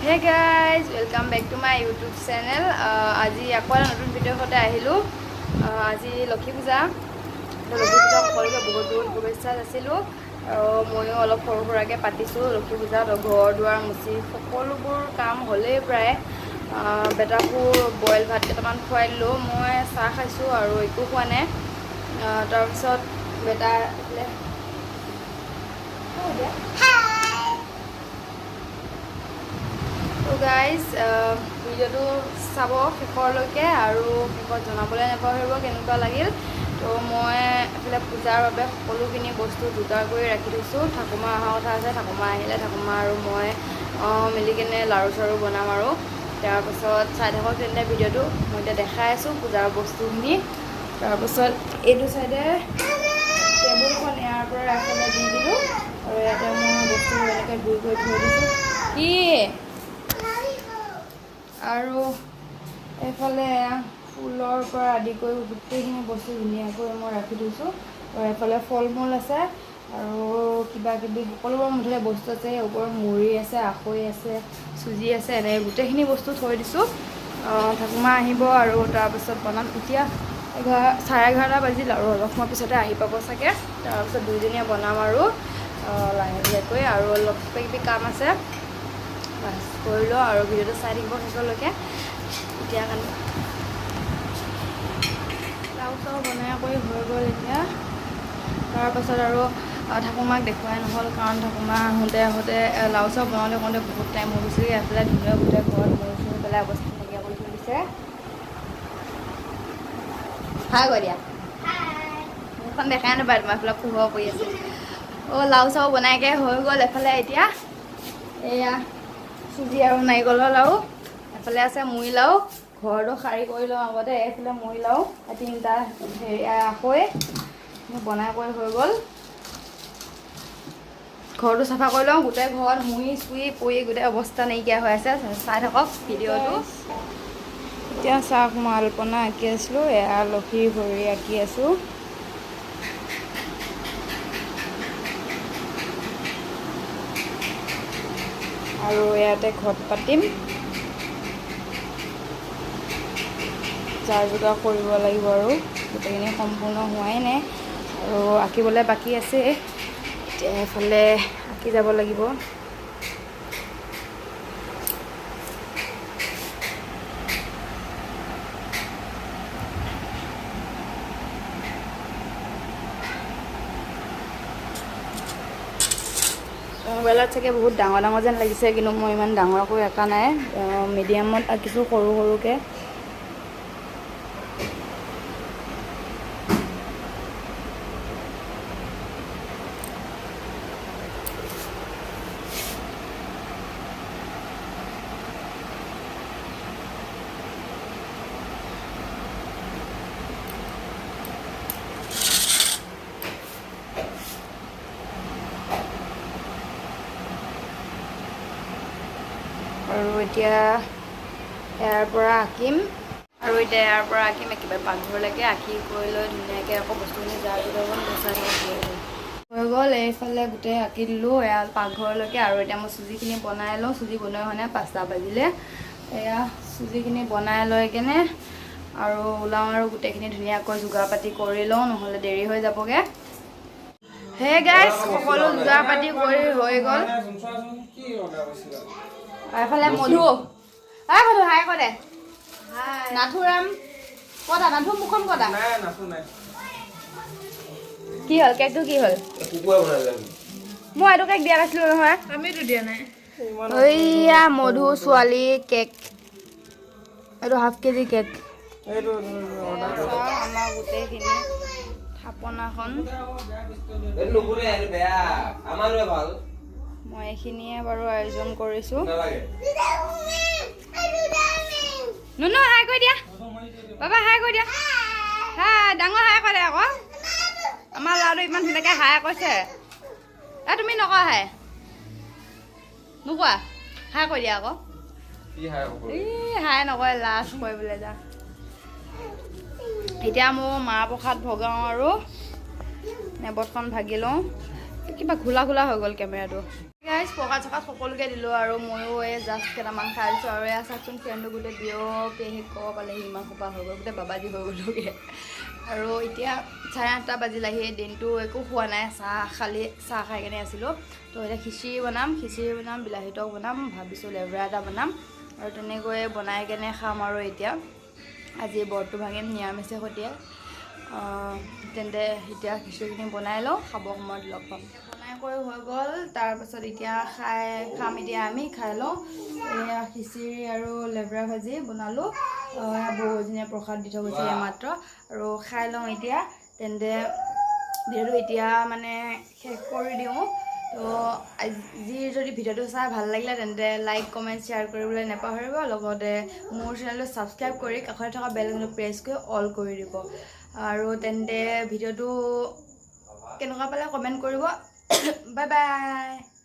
Hey guys, welcome back to my YouTube channel. আজি আকৌ এটা নতুন ভিডিঅ'ৰ সৈতে আহিলোঁ। আজি লক্ষী পূজা। লক্ষী পূজা সকলোকে বহুত শুভেচ্ছা যাচিলোঁ। আৰু ময়ো অলপ সৰু সুৰাকৈ পাতিছোঁ লক্ষী পূজাত। ঘৰ দুৱাৰ মুচি সকলোবোৰ কাম হ'লেই প্ৰায়। বেটাকো বইল ভাত কেইটামান খুৱাই দিলোঁ। মই চাহ খাইছোঁ আৰু একো খোৱা নাই। তাৰপিছত বেটা তো গাইজ ভিডিঅ'টো চাব শেষলৈকে আৰু শেষত জনাবলৈ নাপাহৰিব কেনেকুৱা লাগিল। তো মই এফালে পূজাৰ বাবে সকলোখিনি বস্তু যোগাৰ কৰি ৰাখি থৈছোঁ। ঠাকুমা অহা কথা আছে, ঠাকুমা আহিলে ঠাকুমা আৰু মই মিলি কেনে লাড়ু চাড়ু বনাম আৰু তাৰপাছত চাই থাকক তেন্তে ভিডিঅ'টো। মই এতিয়া দেখাই আছোঁ পূজাৰ বস্তুখিনি। তাৰপাছত এইটো চাইডে টেবুলখন ইয়াৰ পৰা ৰাখিলে দি দিলোঁ আৰু ইয়াতে মই বস্তুবোৰ এনেকৈ ধুই কৰি থৈ দিছোঁ। কি আৰু এইফালে ফুলৰ পৰা আদি কৰি গোটেইখিনি বস্তু ধুনীয়াকৈ মই ৰাখি থৈছোঁ। আৰু এইফালে ফল মূল আছে আৰু কিবা কিবি সকলোবোৰ মুঠতে বস্তু আছে। ওপৰত মুড়ি আছে, আখৈ আছে, চুজি আছে, এনেকৈ গোটেইখিনি বস্তু থৈ দিছোঁ। ঠাকুমা আহিব আৰু তাৰপিছত বনাম। এতিয়া 11:30 বাজিল আৰু অলপ সময় পিছতে আহি পাব চাগে। তাৰপিছত দুইজনীয়ে বনাম আৰু লাহে লাহেকৈ আৰু অলপ কিবা কিবি কাম আছে বাছ কৰি লওঁ আৰু ভিডিঅ'টো চাই থাকিব শেষলৈকে। এতিয়া কাৰণে লাও চাও বনাই কৰি হৈ গ'ল এতিয়া। তাৰপাছত আৰু ঠাকুমাক দেখুৱাই নহ'ল কাৰণ ঠাকুমা আহোঁতে লাও চাও বনাওঁতে বহুত টাইম হৈ গৈছিলে। এফালে ধুনীয়া গোটেই ঘৰত মৰি চৰি পেলাই অৱস্থা নাইকিয়া কৰি থৈ দিছে। হাই কৈ দিয়া, মুখখন দেখাই নাপায় তোমাৰ এইফালে পোহৰ পৰি আছে। লাও চাও বনাইকৈ হৈ গ'ল। এফালে এতিয়া এয়া চুজি আৰু নাৰিকলৰ লাড়ু, এফালে আছে মুড়ি লাড়ু। ঘৰটো সাৰি কৰি লওঁ আগতে। এইফালে মুড়ি লাড়ু 3টা আখৈ বনাই কৰি হৈ গ'ল। ঘৰটো চাফা কৰি লওঁ। গোটেই ঘৰত মুড়ি চুই পৰি গোটেই অৱস্থা নাইকিয়া হৈ আছে। চাই থাকক ভিডিঅ'টো। এতিয়া চাওক মই আলপনা আঁকি আছিলোঁ। এয়া লক্ষীৰ ভৰি আঁকি আছোঁ। আৰু ইয়াতে ঘট পাতিম, যা যোগাৰ কৰিব লাগিব আৰু গোটেইখিনি সম্পূৰ্ণ হোৱাই নাই আৰু আঁকিবলৈ বাকী আছে। এতিয়া এফালে আঁকি যাব লাগিব। মোবাইলত চাগে বহুত ডাঙৰ ডাঙৰ যেন লাগিছে, কিন্তু মই ইমান ডাঙৰকৈ আঁকা নাই। মিডিয়ামত আঁকিছোঁ, সৰু সৰুকৈ। আৰু এতিয়া ইয়াৰ পৰা আঁকিম একেবাৰে পাকঘৰলৈকে আঁকি কৰি লৈ ধুনীয়াকৈ আকৌ বস্তুখিনি যা যোগাৰ মোচাই হৈ গ'ল। এইফালে গোটেই আঁকি দিলোঁ এয়া পাকঘৰলৈকে। আৰু এতিয়া মই চুজিখিনি বনাই লওঁ। চুজি বনোৱা হোৱা নাই, 5টা বাজিলে। এয়া চুজিখিনি বনাই লৈ কেনে আৰু ওলাওঁ আৰু গোটেইখিনি ধুনীয়াকৈ যোগাৰ পাতি কৰি লওঁ, নহ'লে দেৰি হৈ যাবগৈ। হে গাইজ, সকলো যোগাৰ পাতি কৰি হৈ গ'ল। এফালে মধু হাই কৈ দে। নাথুৰাম কতা, নাথু মুখখন কতা। কি হ'ল কেকটো? কি হ'ল? মই এইটো কেক দিয়া নাছিলোঁ নহয়। আমিতো দিয়া নাই। এইয়া মধু ছোৱালী কেক, এইটো ½ কেজি কেক। আমাৰ গোটেইখিনি থাপনাখন মই এইখিনিয়ে বাৰু আয়োজন কৰিছোঁ। নুনু হাই কৈ দিয়া, বাবা হাই কৈ দিয়া। হাই ডাঙৰ হাই কৰে আকৌ। আমাৰ ল'ৰাটো ইমান ধুনীয়াকৈ হাই কৈছে। তুমি নকৰা হাই, নোকোৱা হাই কৈ দিয়া আকৌ। হাই নকয়, লাজ কৰিবলৈ যা। এতিয়া মোৰ মাহ প্ৰসাদ ভগাওঁ আৰু নেবতখন ভাগি লওঁ। কিবা ঘোলা ঘোলা হৈ গ'ল কেমেৰাটো। গাইজ পকা চকাত সকলোকে দিলোঁ আৰু ময়ো এই জাষ্ট কেইটামান খাই দিছোঁ আৰু এয়া চাওকচোন ফ্ৰেণ্ডো গোটেই দিয়ক পেহী ক পালেহি ইমান সোপা হৈ গ'ল গোটেই বাবাজি হৈ গ'লোগৈ আৰু এতিয়া 8:30 বাজিলাহি দিনটো একো খোৱা নাই চাহ খাই কেনে আছিলোঁ তো এতিয়া খিচিৰি বনাম বিলাহী টক বনাম ভাবিছোঁ লেবৰা এটা বনাম আৰু তেনেকৈ বনাই কেনে খাম আৰু এতিয়া আজি বৰটো ভাঙিম নিৰামিষে সৈতে তেন্তে এতিয়া খিচিৰিখিনি বনাই লওঁ খাব সময়ত লগ পাম বনাই কৰি হৈ গ'ল তাৰপাছত এতিয়া খাম এতিয়া আমি খাই লওঁ এয়া খিচিৰি আৰু লেবৰা ভাজি বনালোঁ বৌজনীয়ে প্ৰসাদ দি থৈ গৈছে মাত্ৰ আৰু খাই লওঁ এতিয়া তেন্তে ভিডিঅ'টো এতিয়া মানে শেষ কৰি দিওঁ তো আজি যদি ভিডিঅ'টো চাই ভাল লাগিলে তেন্তে লাইক কমেণ্ট শ্বেয়াৰ কৰিবলৈ নাপাহৰিব লগতে মোৰ চেনেলটো ছাবস্ক্ৰাইব কৰি কাষতে থকা বেল আইকনটো প্ৰেছ কৰি অল কৰি দিব আৰু তেন্তে ভিডিঅ'টো কেনেকুৱা পালে কমেণ্ট কৰিব বাই বাই